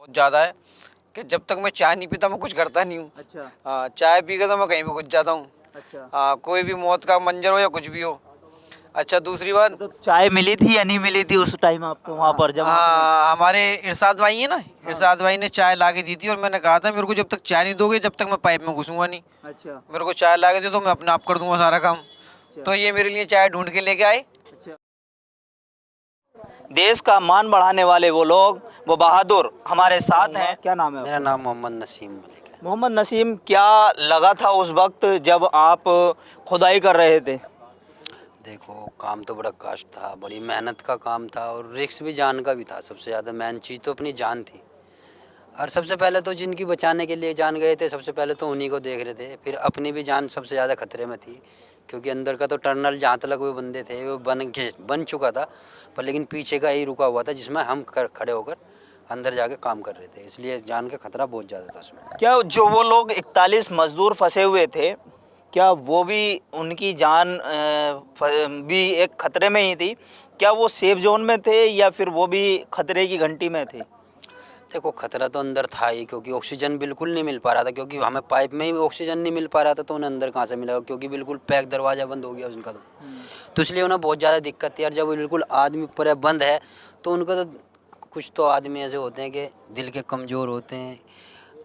बहुत ज़्यादा है कि जब तक मैं चाय नहीं पीता मैं कुछ करता नहीं हूँ। अच्छा। हाँ, चाय पी के तो मैं कहीं भी घुस जाता हूँ। अच्छा, हाँ, कोई भी मौत का मंजर हो या कुछ भी हो। अच्छा, दूसरी बात, तो चाय मिली थी या नहीं मिली थी उस टाइम आपको वहाँ पर जब आपने? हमारे इरशाद भाई है ना, हाँ। इरशाद भाई ने चाय ला के दी थी और मैंने कहा था मेरे को जब तक चाय नहीं दोगे जब तक मैं पाइप में घुसूंगा नहीं। अच्छा। मेरे को चाय ला के दे तो मैं अपने आप कर दूंगा सारा काम। अच्छा। तो ये मेरे लिए चाय ढूंढ के लेके आए। अच्छा। देश का मान बढ़ाने वाले वो लोग, वो बहादुर हमारे साथ हैं। क्या नाम है मेरा आपका? नाम मोहम्मद नसीम मलिक है। मोहम्मद नसीम, क्या लगा था उस वक्त जब आप खुदाई कर रहे थे? देखो, काम तो बड़ा कष्ट था, बड़ी मेहनत का काम था और रिस्क भी जान का भी था। सबसे ज़्यादा मेन चीज़ तो अपनी जान थी। और सबसे पहले तो जिनकी बचाने के लिए जान गए थे, सबसे पहले तो उन्हीं को देख रहे थे। फिर अपनी भी जान सबसे ज़्यादा खतरे में थी, क्योंकि अंदर का तो टनल जहाँ तक वो बंदे थे वो बन चुका था, पर लेकिन पीछे का ही रुका हुआ था जिसमें हम खड़े होकर अंदर जाके काम कर रहे थे। इसलिए जान का खतरा बहुत ज़्यादा था उसमें। क्या जो वो लोग 41 मजदूर फंसे हुए थे, क्या वो भी, उनकी जान भी एक खतरे में ही थी? क्या वो सेफ जोन में थे या फिर वो भी खतरे की घंटी में थे? देखो, खतरा तो अंदर था ही, क्योंकि ऑक्सीजन बिल्कुल नहीं मिल पा रहा था, क्योंकि हमें पाइप में ही ऑक्सीजन नहीं मिल पा रहा था, तो उन्हें अंदर कहाँ से मिलेगा, क्योंकि बिल्कुल पैक दरवाज़ा बंद हो गया उनका। तो इसलिए उन्हें बहुत ज़्यादा दिक्कत थी। और जब वो बिल्कुल आदमी ऊपर है, बंद है, तो उनका तो कुछ तो आदमी ऐसे होते हैं कि दिल के कमज़ोर होते हैं,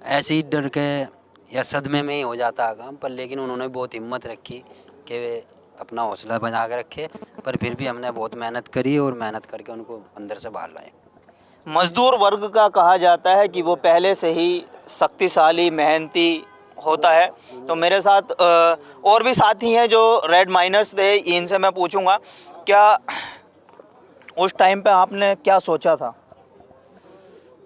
ऐसे ही डर के या सदमे में ही हो जाता है काम। पर लेकिन उन्होंने बहुत हिम्मत रखी कि वे अपना हौसला बना के रखे। पर फिर भी हमने बहुत मेहनत करी और मेहनत करके उनको अंदर से बाहर लाए। मजदूर वर्ग का कहा जाता है कि वो पहले से ही शक्तिशाली, मेहनती होता है। तो मेरे साथ और भी साथी हैं जो रेड माइनर्स थे, इनसे मैं पूछूंगा क्या उस टाइम पे आपने क्या सोचा था?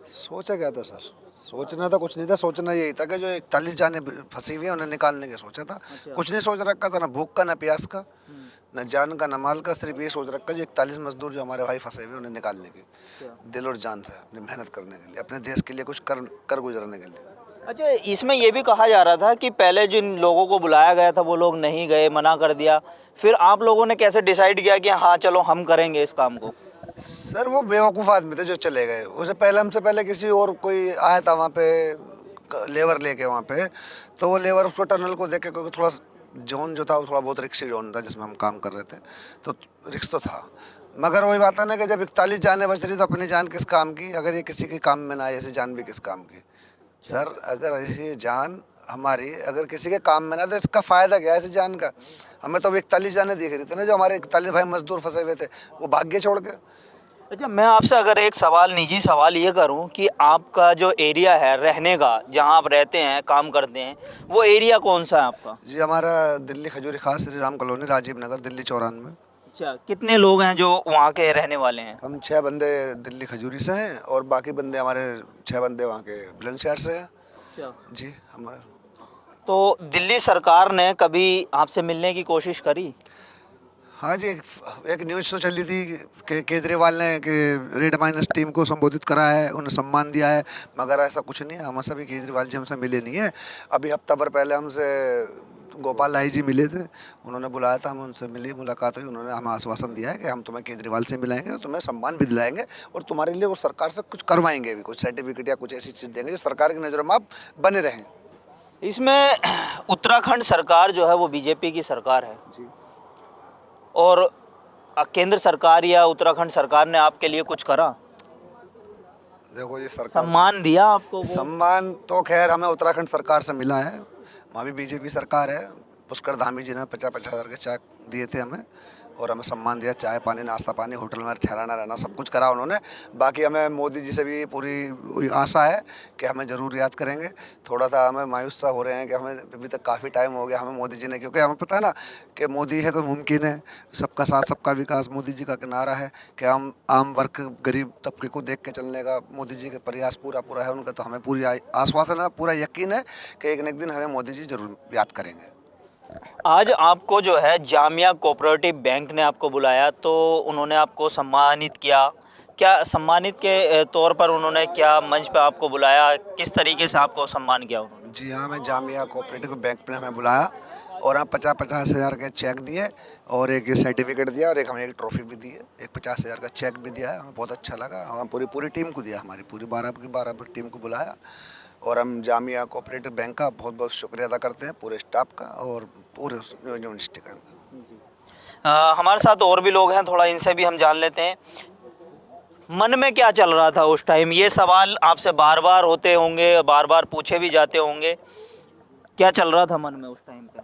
सोचा क्या था सर? सोचना तो कुछ नहीं था। सोचना यही था कि जो 41 जाने फंसी हुई है उन्हें निकालने का सोचा था। कुछ नहीं सोच रखा था, ना भूख का, ना प्यास का, न जान का, न माल का। सिर्फ ये सोच रखा जो 41 मजदूर जो हमारे भाई फंसे हुए उन्हें निकालने के, दिल और जान से अपनी मेहनत करने के लिए, अपने देश के लिए कुछ कर गुजरने के लिए। अच्छा, इसमें ये भी कहा जा रहा था कि पहले जिन लोगों को बुलाया गया था वो लोग नहीं गए, मना कर दिया, फिर आप लोगों ने कैसे डिसाइड किया कि हाँ चलो हम करेंगे इस काम को? सर वो बेवकूफ़ आदमी थे जो चले गए। उसे पहले, हमसे पहले किसी और कोई आया था वहाँ पे लेबर लेके वहाँ पे, तो वो लेबर उसको टनल को देख के, क्योंकि थोड़ा जोन जो था वो थोड़ा बहुत रिक्सी जोन था जिसमें हम काम कर रहे थे, तो रिक्स तो था। मगर वही बात है ना कि जब 41 जानें बच रही तो अपनी जान किस काम की, अगर ये किसी के काम में ना आए, ऐसी जान भी किस काम की। सर अगर ऐसी जान हमारी अगर किसी के काम में ना, तो इसका फ़ायदा क्या है ऐसी जान का? हमें तो 41 जानें दिख रही थी ना, जो हमारे 41 भाई मजदूर फंसे हुए थे, वो भाग्य छोड़ के। अच्छा, मैं आपसे अगर एक सवाल, निजी सवाल ये करूं कि आपका जो एरिया है रहने का, जहां आप रहते हैं, काम करते हैं, वो एरिया कौन सा है आपका? जी हमारा दिल्ली खजूरी खास श्री राम कॉलोनी, राजीव नगर, दिल्ली 54 में। अच्छा, कितने लोग हैं जो वहाँ के रहने वाले हैं? हम 6 बंदे दिल्ली खजूरी से हैं और बाकी बंदे हमारे 6 बंदे वहाँ के बुलंदशहर से हैं। अच्छा, जी हमारा। तो दिल्ली सरकार ने कभी आपसे मिलने की कोशिश करी? हाँ जी, एक न्यूज़ तो चली थी कि केजरीवाल ने कि रेड माइनस टीम को संबोधित करा है, उन्हें सम्मान दिया है, मगर ऐसा कुछ नहीं है। हमसे भी केजरीवाल जी हमसे मिले नहीं है। अभी हफ्ता भर पहले हमसे गोपाल राय जी मिले थे, उन्होंने बुलाया था, हम उनसे मिली, मुलाकात हुई। उन्होंने हमें आश्वासन दिया है कि हम तुम्हें केजरीवाल से मिलाएंगे और तुम्हें सम्मान भी दिलाएंगे और तुम्हारे लिए वो सरकार से कुछ करवाएंगे भी, कुछ सर्टिफिकेट या कुछ ऐसी चीज़ देंगे जो सरकार की नज़रों में आप बने रहें। इसमें उत्तराखंड सरकार जो है वो बीजेपी की सरकार है जी। और केंद्र सरकार या उत्तराखंड सरकार ने आपके लिए कुछ करा? देखो ये सरकार, सम्मान दिया आपको वो? सम्मान तो खैर हमें उत्तराखंड सरकार से मिला है। वहाँ भी बीजेपी सरकार है। पुष्कर धामी जी ने 50-50 हज़ार के चेक दिए थे हमें और हमें सम्मान दिया, चाय पानी, नाश्ता पानी, होटल में ठहराना रहना सब कुछ करा उन्होंने। बाकी हमें मोदी जी से भी पूरी आशा है कि हमें ज़रूर याद करेंगे। थोड़ा सा हमें मायूस सा हो रहे हैं कि हमें अभी तक काफ़ी टाइम हो गया हमें मोदी जी ने, क्योंकि हमें पता है ना कि मोदी है तो मुमकिन है, सबका साथ सबका विकास मोदी जी का नारा है कि हम आम वर्ग गरीब तबके को देख के चलने का मोदी जी के प्रयास पूरा है उनका। तो हमें पूरी आश्वासन है, पूरा यकीन है कि एक न एक दिन हमें मोदी जी ज़रूर याद करेंगे। आज आपको जो है जामिया कोऑपरेटिव बैंक ने आपको बुलाया तो उन्होंने आपको सम्मानित किया। क्या सम्मानित के तौर पर उन्होंने क्या मंच पे आपको बुलाया, किस तरीके से आपको सम्मान किया उन्होंने? जी हाँ, मैं जामिया कोऑपरेटिव बैंक ने हमें बुलाया और हम 50,000 के चेक दिए और एक ये सर्टिफिकेट दिया और एक हमें एक ट्रॉफी भी दी है, एक 50,000 का चेक भी दिया है। हमें बहुत अच्छा लगा। हम पूरी टीम को दिया, हमारी पूरी 12 टीम को बुलाया और हम जामिया कोऑपरेटिव बैंक का बहुत बहुत शुक्रिया अदा करते हैं, पूरे स्टाफ का और पूरे यूनिवर्सिटी का। हमारे साथ और भी लोग हैं, थोड़ा इनसे भी हम जान लेते हैं। मन में क्या चल रहा था उस टाइम? ये सवाल आपसे बार बार होते होंगे, बार बार पूछे भी जाते होंगे। क्या चल रहा था मन में उस टाइम पे,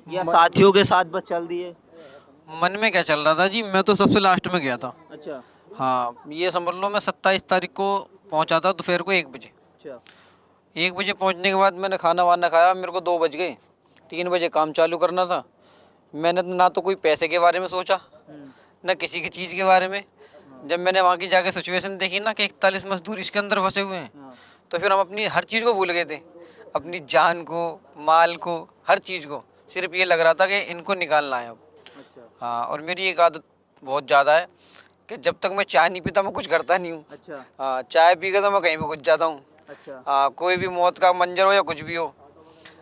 या साथियों के साथ बस चल दिए? मन में क्या चल रहा था जी, मैं तो सबसे लास्ट में गया था। अच्छा हाँ, ये समझ लो मैं 27 तारीख को पहुंचा था दोपहर को 1 बजे। अच्छा 1 बजे पहुंचने के बाद मैंने खाना वाना खाया, मेरे को 2 बज गए। 3 बजे काम चालू करना था। मैंने ना तो कोई पैसे के बारे में सोचा, ना किसी की चीज़ के बारे में। जब मैंने वहाँ की जाके सिचुएशन देखी ना कि 41 मजदूर इसके अंदर फंसे हुए हैं, तो फिर हम अपनी हर चीज़ को भूल गए थे, अपनी जान को, माल को, हर चीज़ को। सिर्फ ये लग रहा था कि इनको निकालना है अब। अच्छा हाँ, और मेरी एक आदत बहुत ज़्यादा है कि जब तक मैं चाय नहीं पीता मैं कुछ करता नहीं हूँ। अच्छा हाँ, चाय पी के तो मैं कहीं भी घुस जाता हूँ। अच्छा। हाँ, कोई भी मौत का मंजर हो या कुछ भी हो।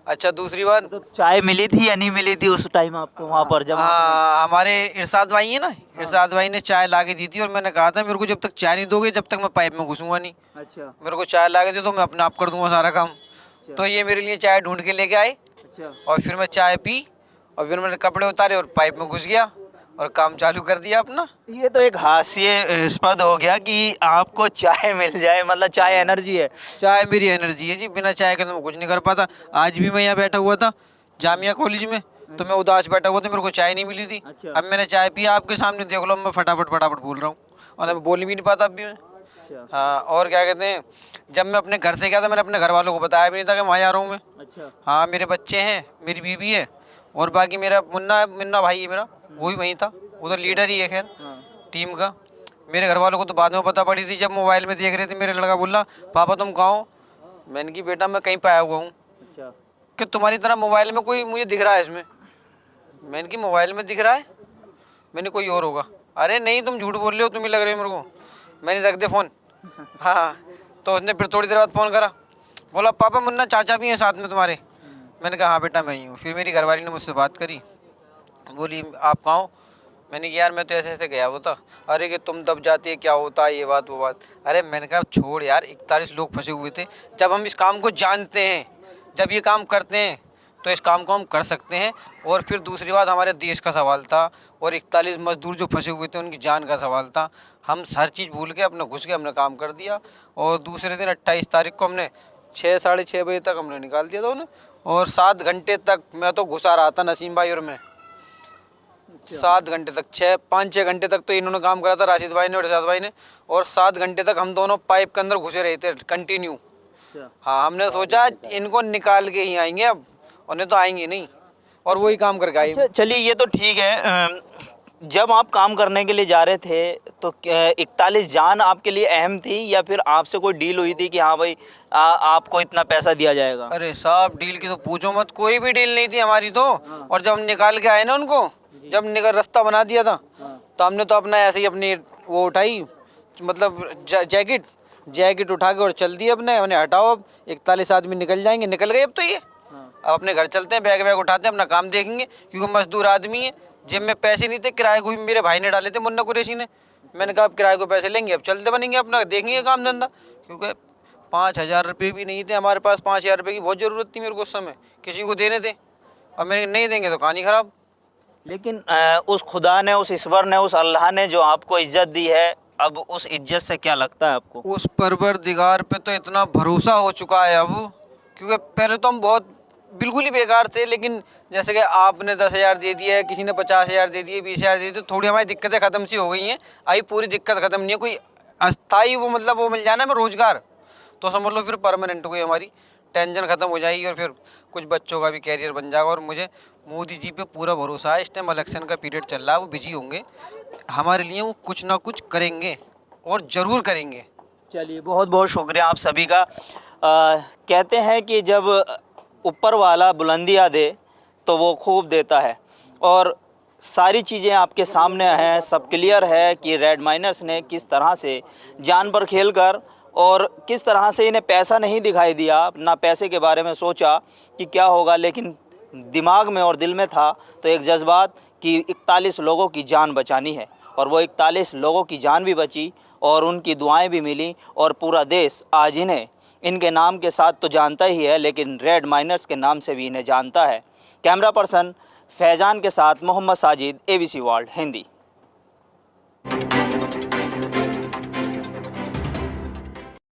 अच्छा, दूसरी बात, तो चाय मिली थी या नहीं मिली थी उस टाइम आपको वहाँ पर जब हाँ, हमारे इरशाद भाई है ना, इरशाद भाई ने चाय ला के दी थी और मैंने कहा था मेरे को जब तक चाय नहीं दोगे जब तक मैं पाइप में घुसूंगा नहीं। अच्छा मेरे को चाय ला के दे तो मैं अपने आप कर दूंगा सारा काम। तो ये मेरे लिए चाय ढूंढ के लेके आए अच्छा और फिर मैं चाय पी और फिर मैंने कपड़े उतारे और पाइप में घुस गया और काम चालू कर दिया अपना। ये तो एक हास्यास्पद हो गया कि आपको चाय मिल जाए, मतलब चाय एनर्जी है। चाय मेरी एनर्जी है जी, बिना चाय के तो मैं कुछ नहीं कर पाता। आज भी मैं यहाँ बैठा हुआ था जामिया कॉलेज में, तो मैं उदास बैठा हुआ था, मेरे को चाय नहीं मिली थी। अच्छा। अब मैंने चाय पिया आपके सामने, देख लो मैं फटाफट बोल रहा हूँ और मैं बोल भी नहीं पाता अभी मैं। अच्छा हाँ, और क्या कहते हैं, जब मैं अपने घर से गया था मैंने अपने घर वालों को बताया भी नहीं था कि वहाँ जा रहा हूँ मैं। अच्छा हाँ, मेरे बच्चे हैं, मेरी बीवी है और बाकी मेरा मुन्ना भाई है मेरा, वो भी वहीं था, उधर लीडर ही है खैर टीम का। मेरे घर वालों को तो बाद में पता पड़ी थी, जब मोबाइल में देख रहे थे। मेरे लड़का बोला पापा तुम कहाँ हो? मैंने कि बेटा मैं कहीं पे आया हुआ हूँ। अच्छा कि तुम्हारी तरह मोबाइल में कोई मुझे दिख रहा है इसमें? मैंने कि मोबाइल में दिख रहा है, मैंने कोई और होगा। अरे नहीं तुम झूठ बोल रहे हो, तुम ही लग रहे हो मेरे को। मैंने रख दे फ़ोन। हाँ, तो उसने फिर थोड़ी देर बाद फ़ोन करा, बोला पापा मुन्ना चाचा भी हैं साथ में तुम्हारे। मैंने कहा हाँ बेटा मैं ही हूँ। फिर मेरी घरवाली ने मुझसे बात करी, बोली आप कहाँ हो? मैंने कहा यार मैं तो ऐसे ऐसे गया हुआ था। अरे कि तुम दब जाती है, क्या होता है ये बात वो बात। अरे मैंने कहा छोड़ यार, 41 लोग फंसे हुए थे। जब हम इस काम को जानते हैं, जब ये काम करते हैं तो इस काम को हम कर सकते हैं। और फिर दूसरी बात हमारे देश का सवाल था और 41 मजदूर जो फंसे हुए थे उनकी जान का सवाल था। हम हर चीज़ भूल के अपने घुस के हमने काम कर दिया और दूसरे दिन 28 तारीख को हमने 6 साढ़े 6 बजे तक हमने निकाल दिया था उन्हें। और 7 घंटे तक मैं तो घुसा रहा था, नसीम भाई और मैं। 7 घंटे तक, 5-6 घंटे तक तो इन्होंने काम करा था, राशिद भाई ने और इरशाद भाई ने, और 7 घंटे तक हम दोनों पाइप के अंदर घुसे रहे थे कंटिन्यू। हाँ, हमने सोचा इनको निकाल के ही आएंगे अब, और नहीं तो आएंगे नहीं, और वही काम करके आए। अच्छा, चलिए ये तो ठीक है। जब आप काम करने के लिए जा रहे थे तो 41 जान आपके लिए अहम थी या फिर आपसे कोई डील हुई थी कि हाँ भाई आपको इतना पैसा दिया जाएगा? अरे साहब डील की तो पूछो मत, कोई भी डील नहीं थी हमारी तो। और जब हम निकाल के आए ना उनको, जब निकल रास्ता बना दिया था, तो हमने तो अपना ऐसे ही अपनी वो उठाई, मतलब जैकेट उठा के और चल दिए अपने। हमने हटाओ अब 41 आदमी निकल जाएंगे, निकल गए अब तो ये। अब अपने घर चलते हैं, बैग उठाते हैं, अपना काम देखेंगे, क्योंकि मजदूर आदमी है। जेब में पैसे नहीं थे, किराए को भी मेरे भाई ने डाले थे, मुन्ना कुरैशी ने। मैंने कहा अब किराए को पैसे लेंगे, अब चलते बनेंगे अपना, देखेंगे काम धंधा। क्योंकि 5,000 रुपये भी नहीं थे हमारे पास। 5,000 रुपये की बहुत ज़रूरत थी मेरे को उस समय, किसी को देने थे। और मेरे नहीं देंगे तो कहानी ख़राब। लेकिन उस खुदा ने, उस ईश्वर ने, उस अल्लाह ने जो आपको इज्जत दी है, अब उस इज्जत से क्या लगता है आपको? उस परवरदिगार पे तो इतना भरोसा हो चुका है अब, क्योंकि पहले तो हम बहुत बिल्कुल ही बेकार थे। लेकिन जैसे कि आपने 10,000 दे दिया, किसी ने 50,000 दे दिए, 20,000 दे दिए, तो थोड़ी हमारी दिक्कतें ख़त्म सी हो गई हैं। अभी पूरी दिक्कत ख़त्म नहीं है, कोई अस्थाई वो मतलब वो मिल जाना हमें रोज़गार, तो समझ लो फिर परमानेंट हो गई हमारी, टेंशन ख़त्म हो जाएगी और फिर कुछ बच्चों का भी कैरियर बन जाएगा। और मुझे मोदी जी पे पूरा भरोसा है। इस टाइम इलेक्शन का पीरियड चल रहा है, वो बिजी होंगे, हमारे लिए वो कुछ ना कुछ करेंगे और ज़रूर करेंगे। चलिए बहुत बहुत शुक्रिया आप सभी का। कहते हैं कि जब ऊपर वाला बुलंदियाँ दे तो वो खूब देता है, और सारी चीज़ें आपके सामने हैं, सब क्लियर है कि रेड माइनर्स ने किस तरह से जान पर खेल कर और किस तरह से इन्हें पैसा नहीं दिखाई दिया, ना पैसे के बारे में सोचा कि क्या होगा, लेकिन दिमाग में और दिल में था तो एक जज्बात कि 41 लोगों की जान बचानी है, और वो 41 लोगों की जान भी बची और उनकी दुआएं भी मिली, और पूरा देश आज इन्हें इनके नाम के साथ तो जानता ही है, लेकिन रेड माइनर्स के नाम से भी इन्हें जानता है। कैमरा पर्सन फैज़ान के साथ मोहम्मद साजिद, ABC वर्ल्ड हिंदी।